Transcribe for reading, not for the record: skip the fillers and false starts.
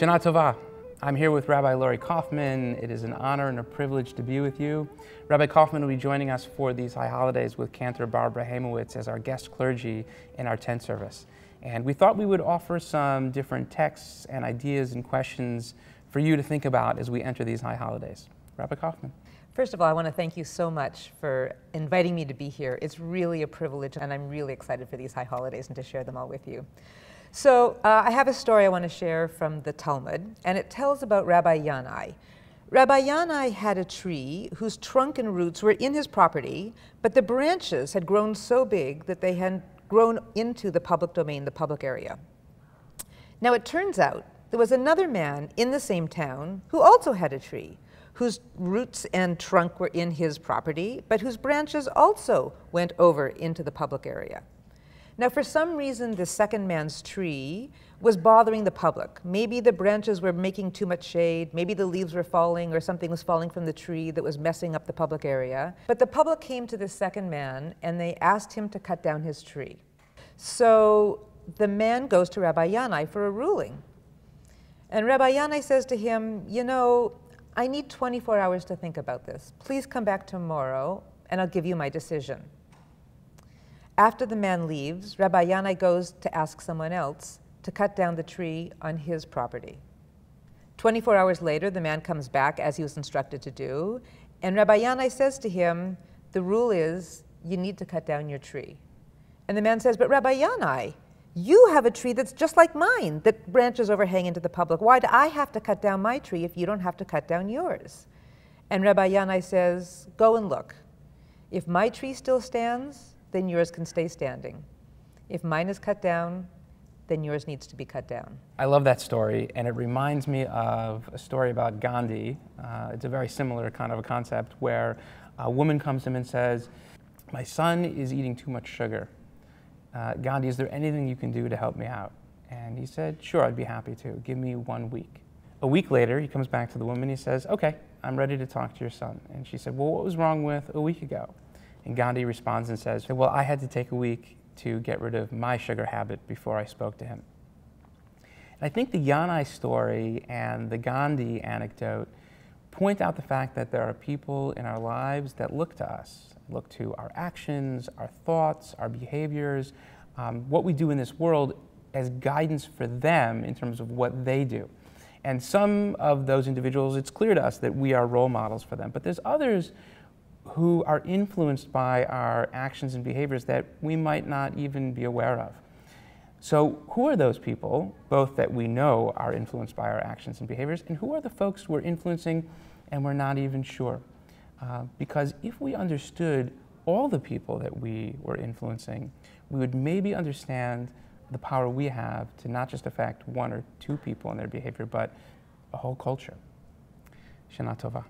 Shana Tova. I'm here with Rabbi Laurie Kaufman. It is an honor and a privilege to be with you. Rabbi Kaufman will be joining us for these high holidays with Cantor Barbara Hamowitz as our guest clergy in our tent service. And we thought we would offer some different texts and ideas and questions for you to think about as we enter these high holidays. Rabbi Kaufman. First of all, I want to thank you so much for inviting me to be here. It's really a privilege, and I'm really excited for these high holidays and to share them all with you. So I have a story I want to share from the Talmud, and it tells about Rabbi Yanai. Rabbi Yanai had a tree whose trunk and roots were in his property, but the branches had grown so big that they had grown into the public domain, the public area. Now it turns out there was another man in the same town who also had a tree, whose roots and trunk were in his property, but whose branches also went over into the public area. Now, for some reason, the second man's tree was bothering the public. Maybe the branches were making too much shade, maybe the leaves were falling, or something was falling from the tree that was messing up the public area. But the public came to the second man, and they asked him to cut down his tree. So the man goes to Rabbi Yanai for a ruling. And Rabbi Yanai says to him, you know, I need 24 hours to think about this. Please come back tomorrow, and I'll give you my decision. After the man leaves, Rabbi Yanai goes to ask someone else to cut down the tree on his property. 24 hours later, the man comes back as he was instructed to do, and Rabbi Yanai says to him, the rule is you need to cut down your tree. And the man says, but Rabbi Yanai, you have a tree that's just like mine, that branches overhang into the public. Why do I have to cut down my tree if you don't have to cut down yours? And Rabbi Yanai says, go and look. If my tree still stands, then yours can stay standing. If mine is cut down, then yours needs to be cut down. I love that story, and it reminds me of a story about Gandhi. It's a very similar kind of a concept where a woman comes to him and says, my son is eating too much sugar. Gandhi, is there anything you can do to help me out? And he said, sure, I'd be happy to. Give me 1 week. A week later, he comes back to the woman, he says, okay, I'm ready to talk to your son. And she said, well, what was wrong with a week ago? And Gandhi responds and says, well, I had to take a week to get rid of my sugar habit before I spoke to him. And I think the Yanai story and the Gandhi anecdote point out the fact that there are people in our lives that look to us, look to our actions, our thoughts, our behaviors, what we do in this world as guidance for them in terms of what they do. And some of those individuals, it's clear to us that we are role models for them, but there's others who are influenced by our actions and behaviors that we might not even be aware of. So who are those people, both that we know are influenced by our actions and behaviors, and who are the folks we're influencing and we're not even sure? Because if we understood all the people that we were influencing, we would maybe understand the power we have to not just affect one or two people and their behavior, but a whole culture. Shana Tova.